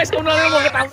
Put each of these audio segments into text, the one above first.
guys, ondel-ondel mau ketawa.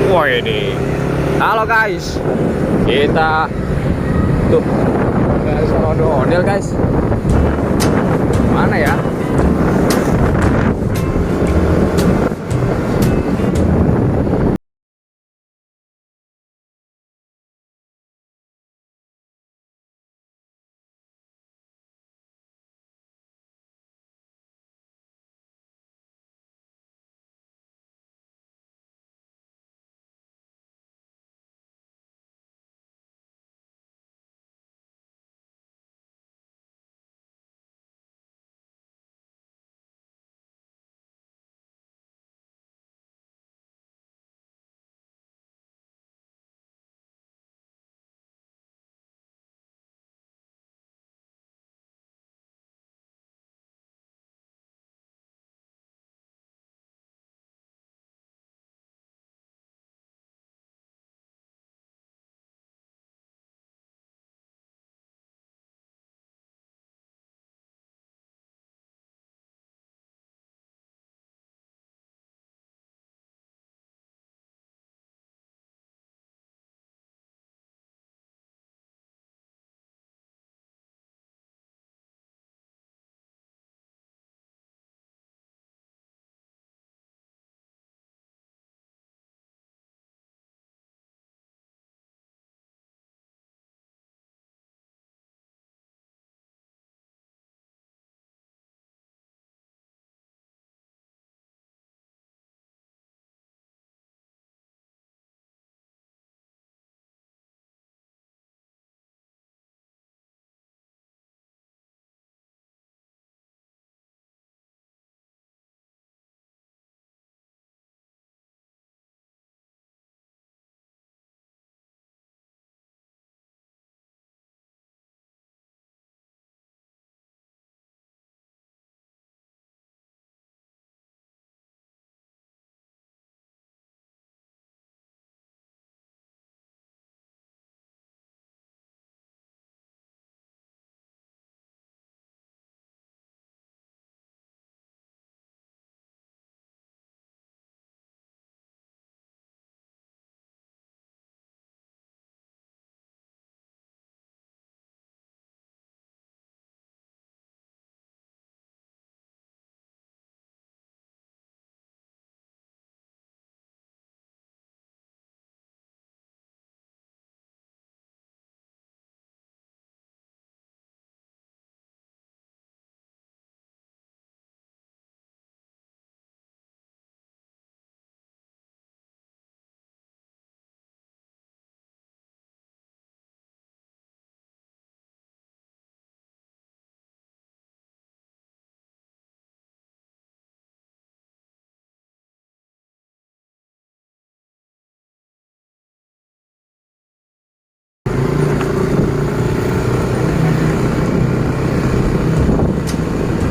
Wah ini, halo guys, kita tuh guys ondel guys, mana ya?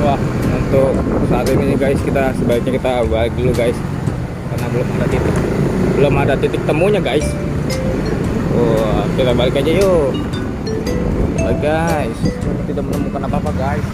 Wah, untuk saat ini guys, kita sebaiknya kita balik dulu guys, karena belum ada titik temunya guys. Wah, kita balik aja yuk. Balik guys, tidak menemukan apa-apa guys.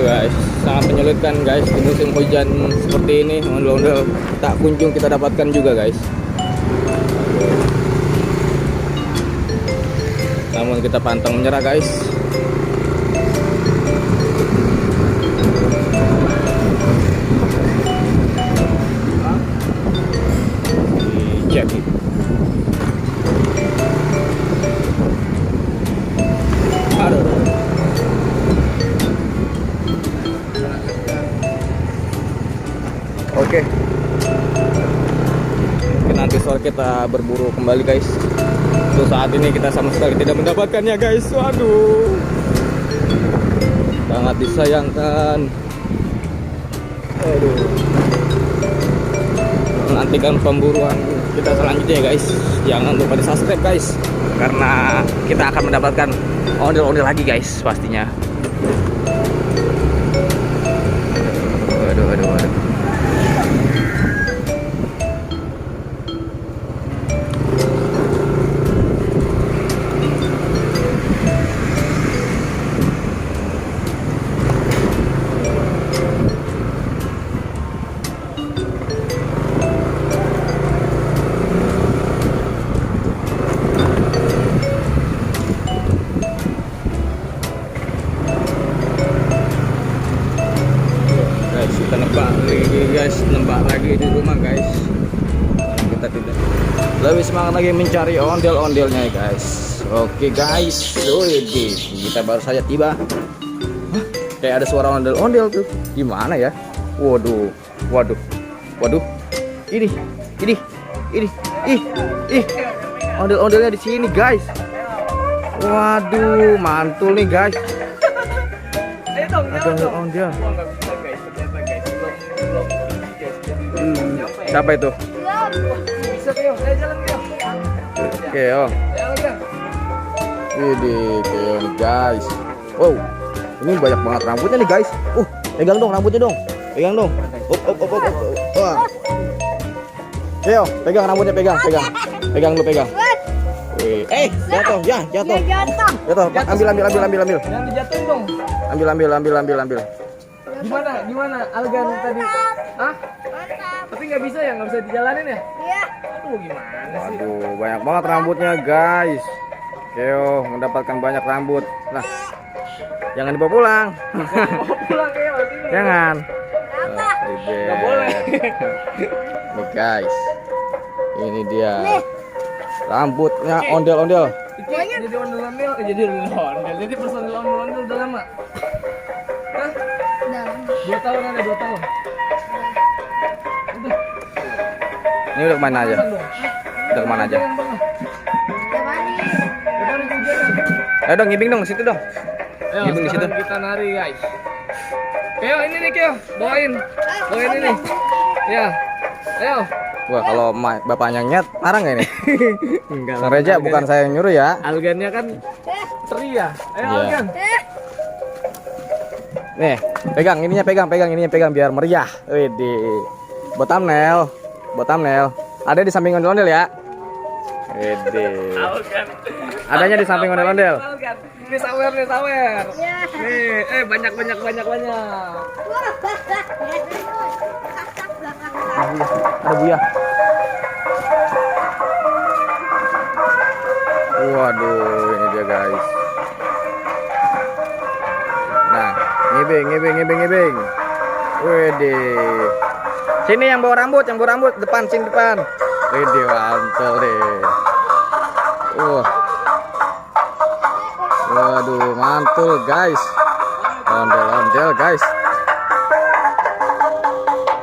Guys, sangat menyulitkan guys di musim hujan seperti ini. Ondel-ondel tak kunjung kita dapatkan juga guys. Namun kita pantang menyerah guys. Chevy. Aduh. Oke. Mungkin nanti sore kita berburu kembali guys. Untuk saat ini kita sama sekali tidak mendapatkannya guys. Waduh. Sangat disayangkan. Aduh. Nantikan pemburuan kita selanjutnya guys. Jangan lupa di subscribe guys, karena kita akan mendapatkan ondel-ondel lagi guys pastinya. Aduh. Nembak lagi di rumah guys. Kita tidak lebih semangat lagi mencari ondel-ondelnya guys. Oke guys, kita baru saja tiba. Hah? Kayak ada suara ondel-ondel tuh. Gimana ya? Waduh. Ini. Ondel-ondelnya di sini guys. Waduh, mantul nih guys. Ada ondel. Siapa itu? Bisa Keo, saya jalan Keo. Keo. Widih, Keo nih guys. Wow, ini banyak banget rambutnya nih guys. Pegang dong rambutnya dong. Pegang dong. Wah. Keo, pegang rambutnya, pegang. Pegang lu, pegang. Jatuh. Jatuh. Ambil. Jangan dijatuhin dong. Ambil. Gimana? Algan tadi. Hah? Tapi nggak bisa dijalanin ya? Iya. Aduh, gimana sih? Aduh, banyak banget rambutnya guys. Keo mendapatkan banyak rambut. Nah, jangan dibawa pulang. Mau pulang Keo, sini. Jangan. Nggak boleh. Nih guys, ini dia rambutnya ondel-ondel. Jadi ondel-ondel, jadi personil ondel-ondel udah lama. Hah? 2 tahun ada 2 tahun. Ini udah kemana aja? Udah kemana aja? Ayo dong, ngibing dong, situ dong. Ngibing di situ. Kita nari guys. Keo, ini nih Keo, bawain ini. Ya, ayo. Wah, kalau bapaknya nyet, marah nggak ini? Enggak. Sang Reja, bukan saya yang nyuruh ya. Algannya kan ceria. Ayo Iya. Algan. Nih, pegang ininya pegang biar meriah. Widih. Buat thumbnail. Ada di samping ondel-ondel ya. Widih. Algan. Adanya di samping ondel-ondel. Algan. Ini sawer. Nih, banyak. Ada buaya. Waduh, ini dia guys. Nah, ngibing. Widih. Sini yang bawa rambut, depan. Widih, mantul deh. Waduh, mantul guys. Ondel-ondel guys.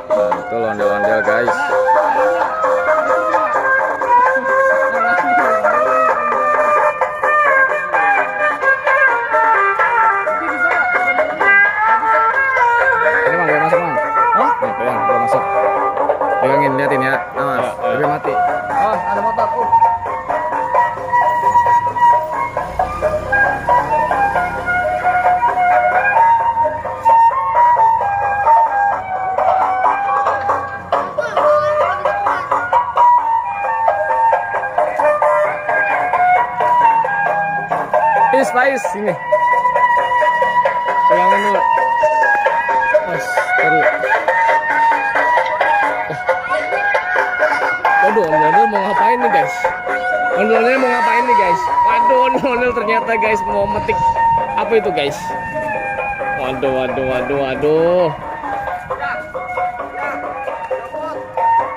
Mantul ondel-ondel guys. Ini Mang, gue masuk Mang. Hah? Nih, pegang, gue masuk. Pegangin, liatin ya. Awas, udah mati. Oh, ada motor. Faiz, sini. Pegangin dulu. Mas, taruh. Waduh, ondel-ondel mau ngapain nih guys? Ondel-ondel mau ngapain nih guys? Waduh, ondel-ondel ternyata guys mau metik apa itu guys?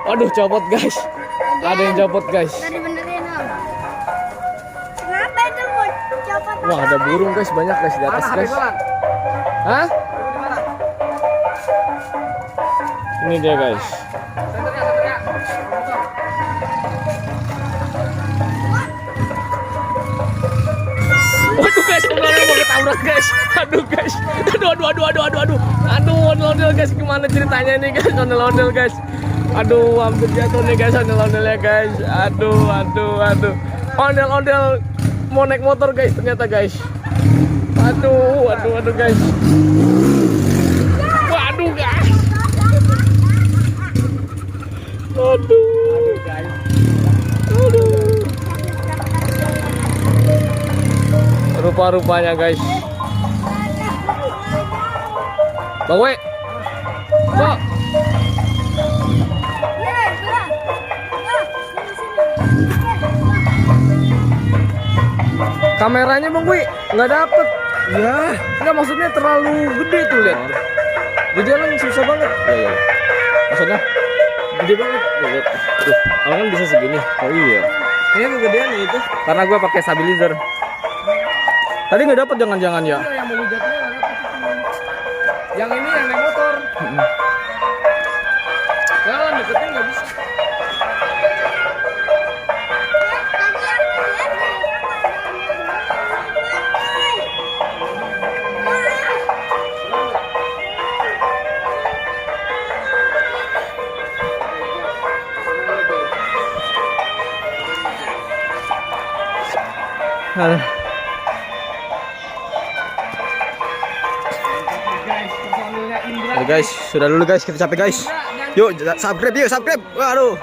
Waduh, copot guys. Ada yang copot guys. Tadi benerin Om. Kenapa itu mau copot? Wah, ada burung guys, banyak guys di atas guys. Hah? Ini dia guys. Waduh guys, ondel-ondel mau ketabrak guys. Aduh guys. Aduh, ondel-ondel guys, gimana ceritanya ini guys, ondel-ondel guys. Aduh, hampir jatuh nih guys ondel-ondelnya guys. Aduh. Ondel-ondel mau naik motor guys ternyata guys. Waduh guys. Waduh guys. Aduh guys. Rupa-rupanya guys. Bang We. Kok? Kameranya Bang Wi nggak dapet. Ya, nggak maksudnya terlalu gede tuh lihat. Di jalan susah banget. Ya. Maksudnya gede banget. Lihat. Tuh, kan bisa segini. Oh iya. Kayaknya kegedean ya itu. Karena gue pakai stabilizer. Tadi nggak dapet jangan-jangan ya. Yang mau jatuhnya nggak dapet. Yang ini yang naik motor. Jalan deketin nggak bisa. Oke guys, sudah dulu guys, kita capek guys. Yuk, subscribe. Waduh.